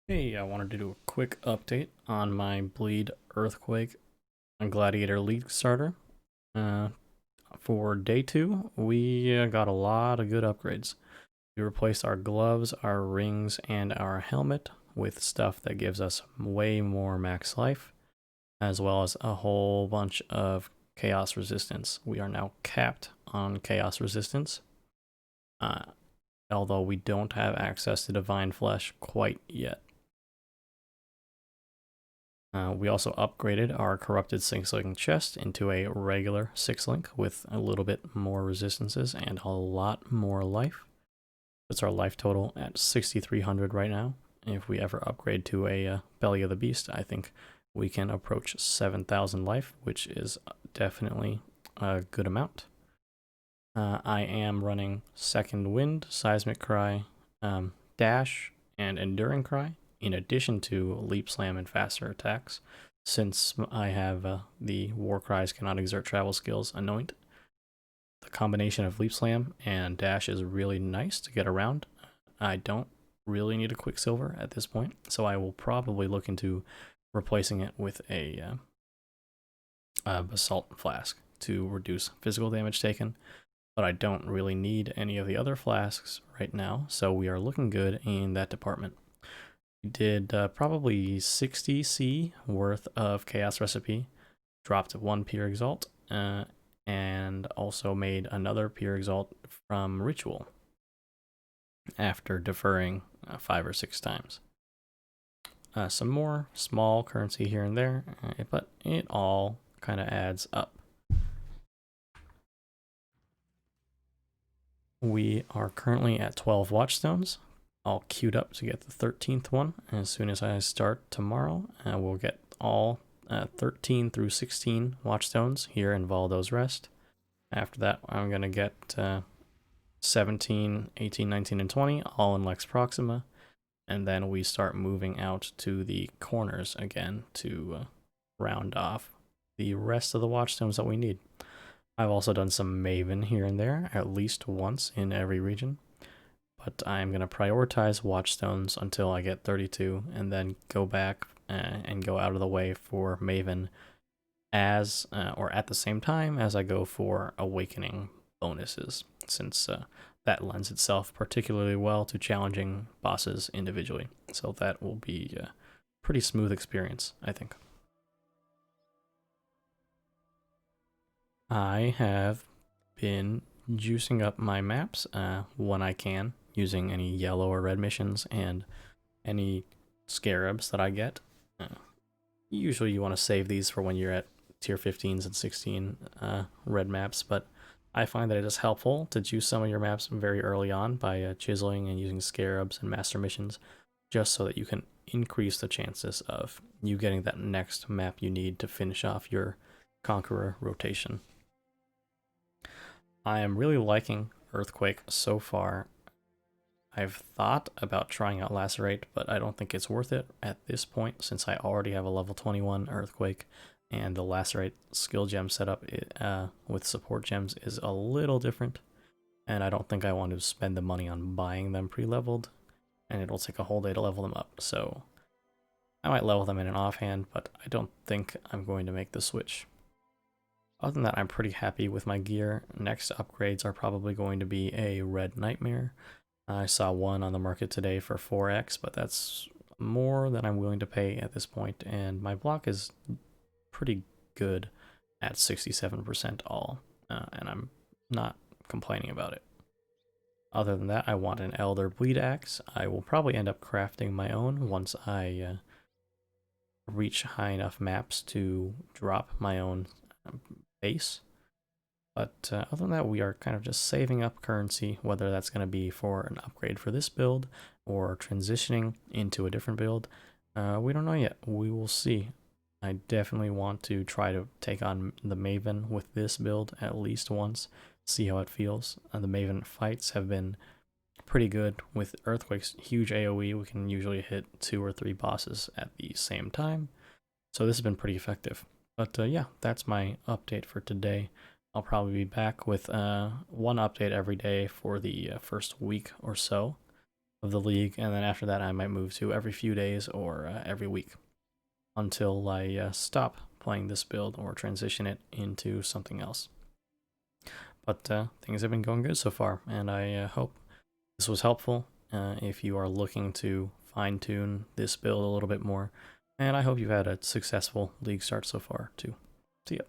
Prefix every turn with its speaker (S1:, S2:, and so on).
S1: Hey, I wanted to do a quick update on my Bleed Earthquake and Gladiator League starter. Uh, for day 2, we got a lot of good upgrades. We replaced our gloves, our rings, and our helmet with stuff that gives us way more max life, as well as a whole bunch of chaos resistance. We are now capped on chaos resistance, uh, although we don't have access to divine flesh quite yet. We also upgraded our corrupted 6-link chest into a regular 6-link with a little bit more resistances and a lot more life. That's our life total at 6,300 right now. If we ever upgrade to a Belly of the Beast, I think we can approach 7,000 life, which is definitely a good amount. I am running Second Wind, Seismic Cry, Dash, and Enduring Cry, in addition to Leap Slam and faster attacks, since I have the War Cries cannot exert travel skills anoint. The combination of Leap Slam and Dash is really nice to get around. I don't really need a Quicksilver at this point, so I will probably look into replacing it with a Basalt Flask to reduce physical damage taken, but I don't really need any of the other flasks right now, so we are looking good in that department. We did probably 60C worth of Chaos Recipe, dropped 1 Pure Exalt, and also made another Pure Exalt from Ritual after deferring 5 or 6 times. Some more small currency here and there, but it all kind of adds up. We are currently at 12 Watchstones, all queued up to get the 13th one. As soon as I start tomorrow, we'll get all 13 through 16 Watchstones here in Valdo's Rest. After that, I'm going to get 17, 18, 19, and 20, all in Lex Proxima. And then we start moving out to the corners again to round off the rest of the Watchstones that we need. I've also done some Maven here and there, at least once in every region. But I'm going to prioritize Watchstones until I get 32, and then go back and go out of the way for Maven as, or at the same time as I go for Awakening bonuses, since that lends itself particularly well to challenging bosses individually. So that will be a pretty smooth experience, I think. I have been juicing up my maps when I can, using any yellow or red missions and any scarabs that I get. Usually you want to save these for when you're at tier 15s and 16 red maps, but I find that it is helpful to juice some of your maps very early on by chiseling and using scarabs and master missions, just so that you can increase the chances of you getting that next map you need to finish off your Conqueror rotation. I am really liking Earthquake so far. I've thought about trying out Lacerate, but I don't think it's worth it at this point since I already have a level 21 Earthquake, and the Lacerate skill gem setup with support gems is a little different, and I don't think I want to spend the money on buying them pre-leveled, and it'll take a whole day to level them up, so I might level them in an offhand, but I don't think I'm going to make the switch. Other than that, I'm pretty happy with my gear. Next upgrades are probably going to be a Red Nightmare. I saw one on the market today for 4x, but that's more than I'm willing to pay at this point, and my block is pretty good at 67% all, and I'm not complaining about it. Other than that, I want an Elder Bleed Axe. I will probably end up crafting my own once I reach high enough maps to drop my own base. But other than that, we are kind of just saving up currency, whether that's going to be for an upgrade for this build or transitioning into a different build. We don't know yet. We will see. I definitely want to try to take on the Maven with this build at least once, see how it feels. The Maven fights have been pretty good. With Earthquake's huge AoE, we can usually hit 2 or 3 bosses at the same time. So this has been pretty effective. But yeah, that's my update for today. I'll probably be back with one update every day for the first week or so of the league, and then after that I might move to every few days or every week until I stop playing this build or transition it into something else. But things have been going good so far, and I hope this was helpful if you are looking to fine-tune this build a little bit more, and I hope you've had a successful league start so far too. See ya.